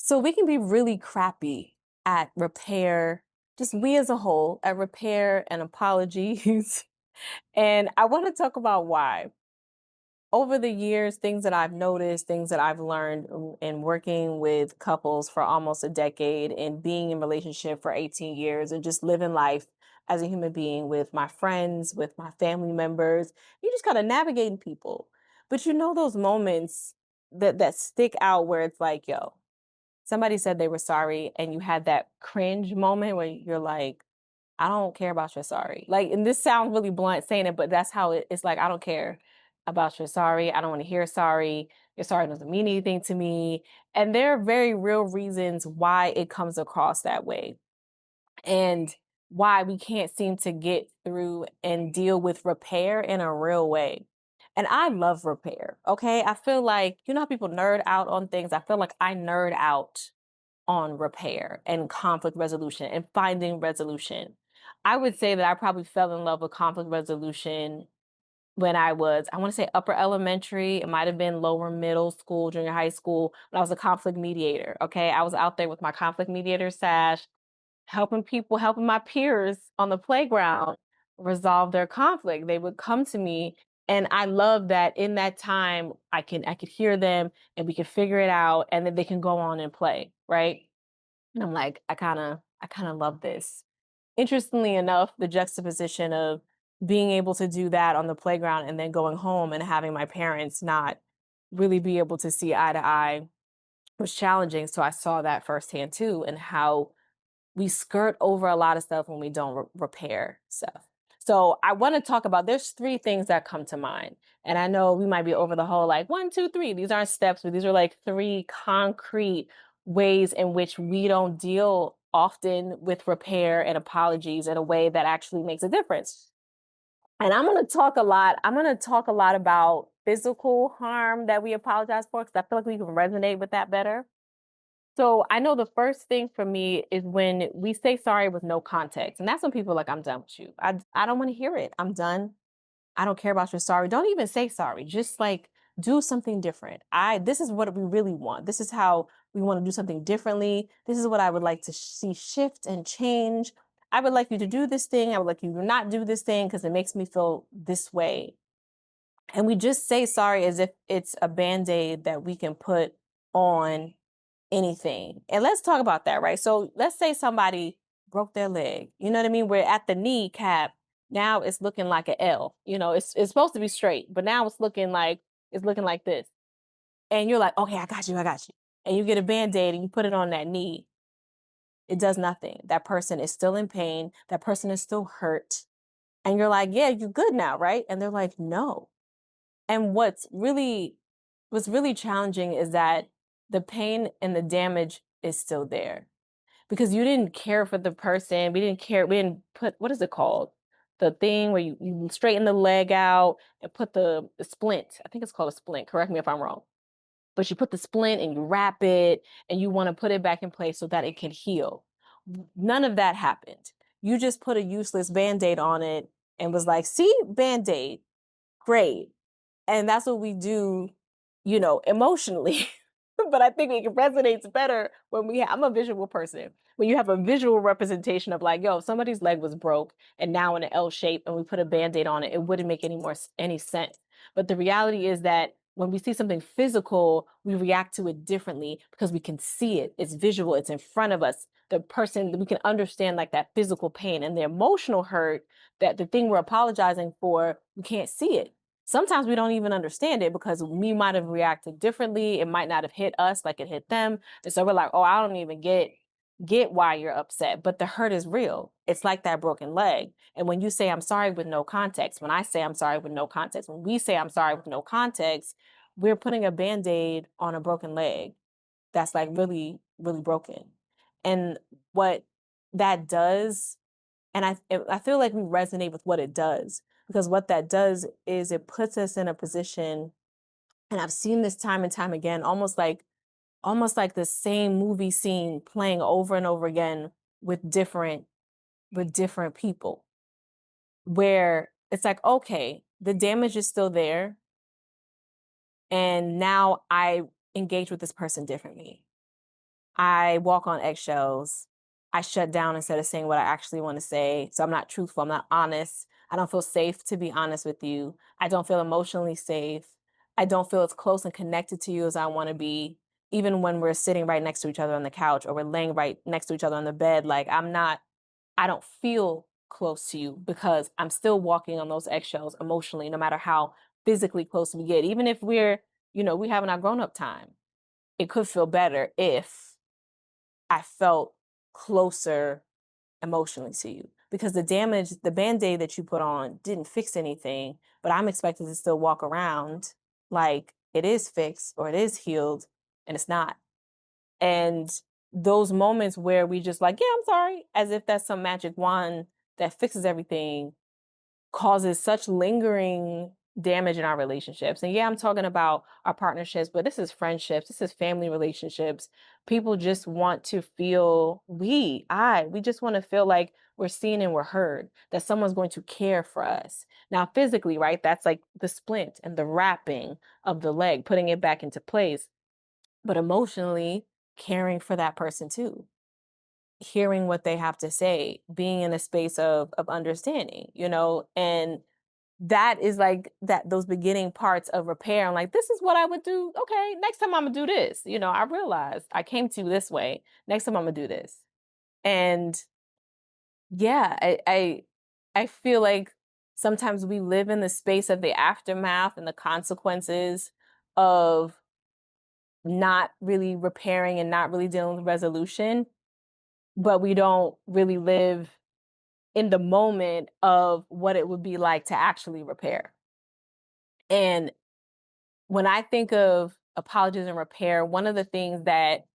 So we can be really crappy at repair, just we as a whole, at repair and apologies. And I want to talk about why. Over the years, things that I've noticed, things that I've learned in working with couples for almost a decade and being in relationship for 18 years and just living life as a human being with my friends, with my family members. You just kind of navigating people. But you know those moments that stick out where it's like, yo, somebody said they were sorry and you had that cringe moment where you're like, I don't care about your sorry. Like, and this sounds really blunt saying it, but that's how it's like, I don't care about your sorry. I don't want to hear sorry. Your sorry doesn't mean anything to me. And there are very real reasons why it comes across that way and why we can't seem to get through and deal with repair in a real way. And I love repair. Okay. I feel like, you know how people nerd out on things? I feel like I nerd out on repair and conflict resolution and finding resolution. I would say that I probably fell in love with conflict resolution when I want to say upper elementary. It might have been lower middle school, junior high school, when I was a conflict mediator. Okay. I was out there with my conflict mediator sash, helping people, helping my peers on the playground resolve their conflict. They would come to me. And I love that in that time I could hear them and we could figure it out and then they can go on and play, right? And I'm like, I kind of love this. Interestingly enough, the juxtaposition of being able to do that on the playground and then going home and having my parents not really be able to see eye to eye was challenging. So I saw that firsthand too, and how we skirt over a lot of stuff when we don't repair stuff. So I want to talk about there's three things that come to mind. And I know we might be over the whole like one, two, three. These aren't steps, but these are like three concrete ways in which we don't deal often with repair and apologies in a way that actually makes a difference. And I'm going to talk a lot about physical harm that we apologize for because I feel like we can resonate with that better. So I know the first thing for me is when we say sorry with no context. And that's when people are like, I'm done with you. I don't want to hear it. I'm done. I don't care about your sorry. Don't even say sorry. Just like do something different. This is what we really want. This is how we want to do something differently. This is what I would like to see shift and change. I would like you to do this thing. I would like you to not do this thing because it makes me feel this way. And we just say sorry as if it's a band-aid that we can put on anything. And let's talk about that, right? So let's say somebody broke their leg. You know what I mean? We're at the kneecap. Now it's looking like an L. You know, it's supposed to be straight, but now it's looking like this. And you're like, okay, I got you, I got you. And you get a band-aid and you put it on that knee. It does nothing. That person is still in pain. That person is still hurt. And you're like, yeah, you're good now, right? And they're like, no. And what's really challenging is that the pain and the damage is still there because you didn't care for the person. We didn't put, what is it called? The thing where you straighten the leg out and put the splint. I think it's called a splint. Correct me if I'm wrong. But you put the splint and you wrap it and you want to put it back in place so that it can heal. None of that happened. You just put a useless band aid on it and was like, see, band aid, great. And that's what we do, emotionally. But I think it resonates better when I'm a visual person. When you have a visual representation of like, yo, if somebody's leg was broke and now in an L shape and we put a band-aid on it, it wouldn't make any sense. But the reality is that when we see something physical, we react to it differently because we can see it. It's visual, it's in front of us. The person, we can understand like that physical pain and the emotional hurt, that the thing we're apologizing for, we can't see it. Sometimes we don't even understand it because we might have reacted differently. It might not have hit us like it hit them. And so we're like, oh, I don't even get why you're upset. But the hurt is real. It's like that broken leg. And when you say I'm sorry with no context, when I say I'm sorry with no context, when we say I'm sorry with no context, we're putting a band-aid on a broken leg that's like really, really broken. And what that does, and I feel like we resonate with what it does, because what that does is it puts us in a position, and I've seen this time and time again, almost like the same movie scene playing over and over again with different people, where it's like, okay, the damage is still there, and now I engage with this person differently. I walk on eggshells. I shut down instead of saying what I actually want to say. So I'm not truthful. I'm not honest. I don't feel safe to be honest with you. I don't feel emotionally safe. I don't feel as close and connected to you as I want to be, even when we're sitting right next to each other on the couch or we're laying right next to each other on the bed. Like, I don't feel close to you because I'm still walking on those eggshells emotionally, no matter how physically close we get. Even if we having our grown up time, it could feel better if I felt closer emotionally to you because the damage, the band-aid that you put on didn't fix anything, but I'm expected to still walk around like it is fixed or it is healed, and it's not. And those moments where we just like, yeah, I'm sorry, as if that's some magic wand that fixes everything, causes such lingering damage in our relationships. And yeah, I'm talking about our partnerships, but this is friendships, this is family relationships. People just want to feel we just want to feel like we're seen and we're heard, that someone's going to care for us. Now, physically, right? That's like the splint and the wrapping of the leg, putting it back into place, but emotionally caring for that person too, hearing what they have to say, being in a space of understanding, and that is like that those beginning parts of repair. I'm like, this is what I would do. Okay, next time I'm gonna do this. I realized I came to you this way. Next time I'm gonna do this. And yeah, I feel like sometimes we live in the space of the aftermath and the consequences of not really repairing and not really dealing with resolution, but we don't really live in the moment of what it would be like to actually repair. And when I think of apologies and repair, one of the things that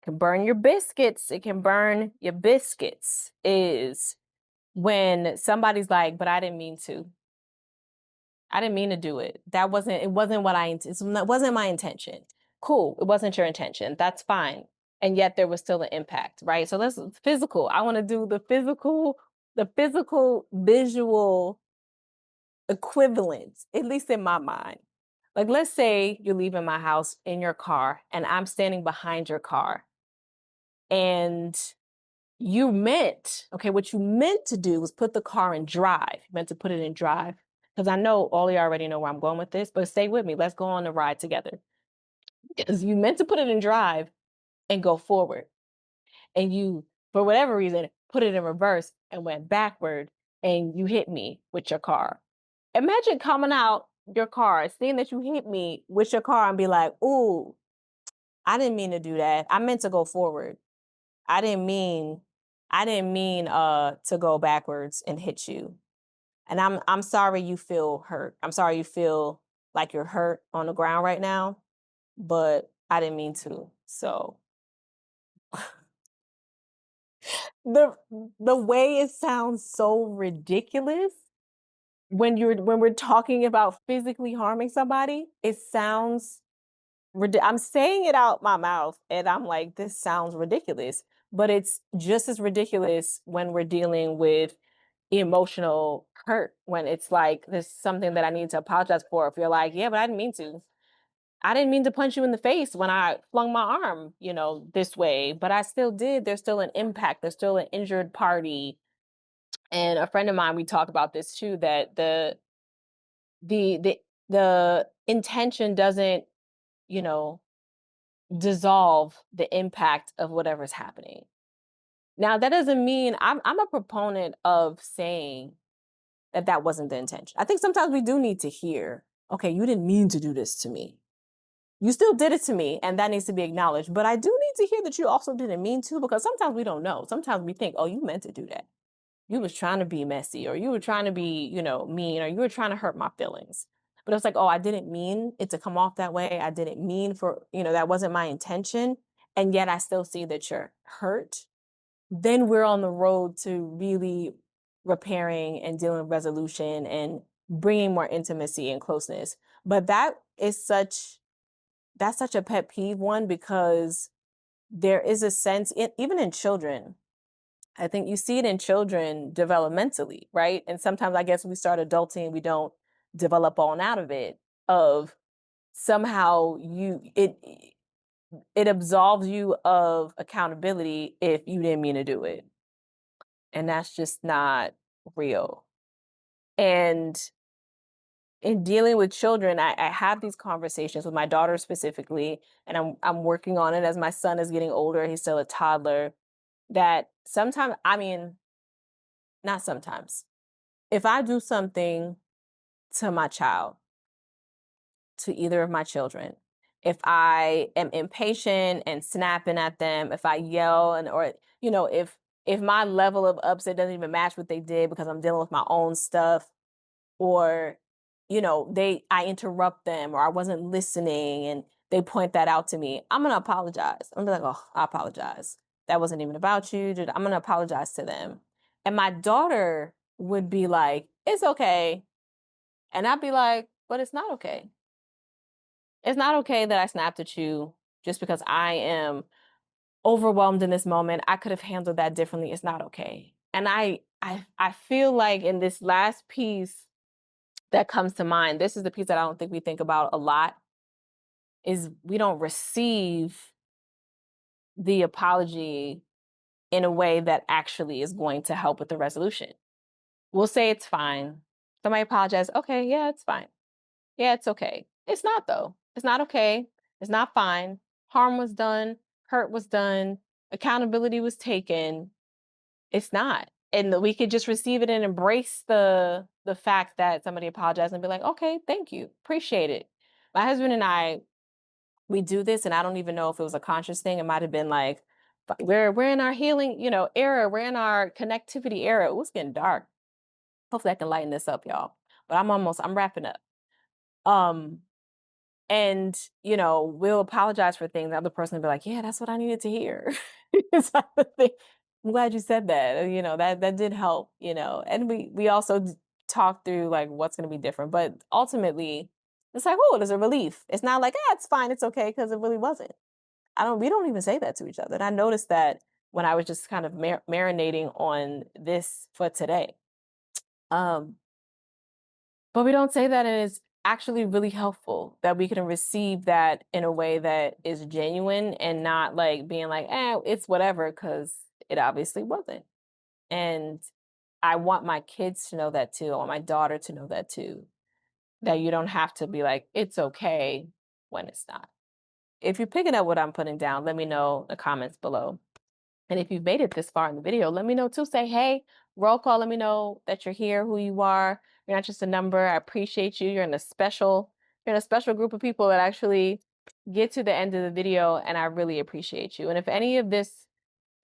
can burn your biscuits, it can burn your biscuits, is when somebody's like, but I didn't mean to. I didn't mean to do it. It wasn't what it wasn't my intention. Cool. It wasn't your intention. That's fine. And yet there was still an impact, right? So let's physical. I want to do the physical visual equivalent, at least in my mind. Like, let's say you're leaving my house in your car and I'm standing behind your car and what you meant to do was put the car in drive. You meant to put it in drive. Because I know all of you already know where I'm going with this, but stay with me. Let's go on the ride together. Because you meant to put it in drive and go forward. And you, for whatever reason, put it in reverse and went backward and you hit me with your car. Imagine coming out your car, seeing that you hit me with your car and be like, ooh, I didn't mean to do that. I meant to go forward. I didn't mean to go backwards and hit you. And I'm sorry you feel hurt. I'm sorry you feel like you're hurt on the ground right now, but I didn't mean to. So the the way it sounds so ridiculous when we're talking about physically harming somebody, it sounds I'm saying it out my mouth and I'm like, this sounds ridiculous. But it's just as ridiculous when we're dealing with emotional hurt, when it's like there's something that I need to apologize for. If you're like, yeah, but I didn't mean to. I didn't mean to punch you in the face when I flung my arm, this way, but I still did. There's still an impact. There's still an injured party. And a friend of mine, we talked about this too, that the intention doesn't, you know, dissolve the impact of whatever's happening. Now, that doesn't mean I'm a proponent of saying that that wasn't the intention. I think sometimes we do need to hear, okay, you didn't mean to do this to me. You still did it to me, and that needs to be acknowledged. But I do need to hear that you also didn't mean to, because sometimes we don't know. Sometimes we think, oh, you meant to do that. You was trying to be messy, or you were trying to be, mean, or you were trying to hurt my feelings. But it's like, oh, I didn't mean it to come off that way. I didn't mean for, that wasn't my intention. And yet I still see that you're hurt. Then we're on the road to really repairing and dealing with resolution and bringing more intimacy and closeness. But that's such a pet peeve one, because there is a sense, even in children, I think you see it in children developmentally, right? And sometimes I guess when we start adulting, we don't develop on out of it, of somehow it absolves you of accountability if you didn't mean to do it. And that's just not real. And in dealing with children, I have these conversations with my daughter specifically, and I'm working on it as my son is getting older. He's still a toddler. That sometimes, I mean, not sometimes. If I do something to my child, to either of my children, if I am impatient and snapping at them, if I yell and or if my level of upset doesn't even match what they did because I'm dealing with my own stuff, or I interrupt them or I wasn't listening and they point that out to me, I'm gonna apologize. I'm gonna be like, oh, I apologize. That wasn't even about you. I'm gonna apologize to them. And my daughter would be like, it's okay. And I'd be like, but it's not okay. It's not okay that I snapped at you just because I am overwhelmed in this moment. I could have handled that differently. It's not okay. And I feel like in this last piece that comes to mind, this is the piece that I don't think we think about a lot, is we don't receive the apology in a way that actually is going to help with the resolution. We'll say it's fine. Somebody apologize. Okay, yeah, it's fine. Yeah, it's okay. It's not though. It's not okay. It's not fine. Harm was done, hurt was done, accountability was taken. It's not. And we could just receive it and embrace the fact that somebody apologized and be like, "Okay, thank you. Appreciate it." My husband and I, we do this and I don't even know if it was a conscious thing. It might have been like we're in our healing, era. We're in our connectivity era. It was getting dark. Hopefully I can lighten this up, y'all. But I'm wrapping up. Um and we'll apologize for things. The other person will be like, yeah, that's what I needed to hear. It's like the thing. I'm glad you said that. That did help. And we also talk through like what's going to be different, but ultimately it's like, oh, there's a relief. It's not like, it's fine, it's okay, because it really wasn't. We don't even say that to each other. And I noticed that when I was just kind of marinating on this for today. um but we don't say that, and it's actually really helpful that we can receive that in a way that is genuine and not like being like, it's whatever, because it obviously wasn't. And I want my kids to know that too. I want my daughter to know that too. That you don't have to be like, it's okay when it's not. If you're picking up what I'm putting down, let me know in the comments below. And if you've made it this far in the video, let me know too. Say, hey, roll call. Let me know that you're here, who you are. You're not just a number. I appreciate you. You're in a special group of people that actually get to the end of the video, and I really appreciate you. And if any of this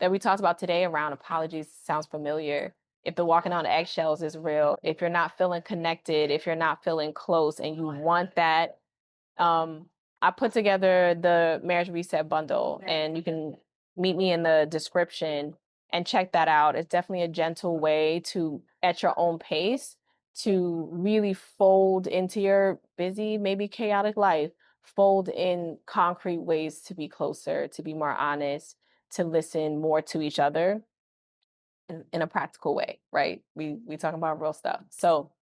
that we talked about today around apologies sounds familiar, if the walking on eggshells is real, if you're not feeling connected, if you're not feeling close and you want that, um, I put together the marriage reset bundle, and you can meet me in the description and check that out. It's definitely a gentle way to, at your own pace, to really fold into your busy, maybe chaotic life, fold in concrete ways to be closer, to be more honest, to listen more to each other in a practical way, right? We talking about real stuff. So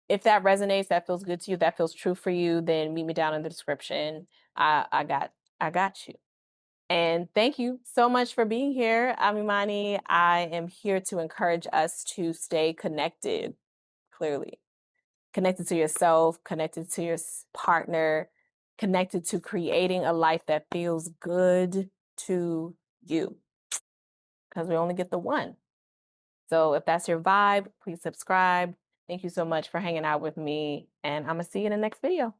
if that resonates, that feels good to you, that feels true for you, then meet me down in the description. I got you. And thank you so much for being here. I'm Imani. I am here to encourage us to stay connected, clearly. Connected to yourself, connected to your partner, connected to creating a life that feels good to you. Because we only get the one. So if that's your vibe, please subscribe. Thank you so much for hanging out with me, and I'm gonna see you in the next video.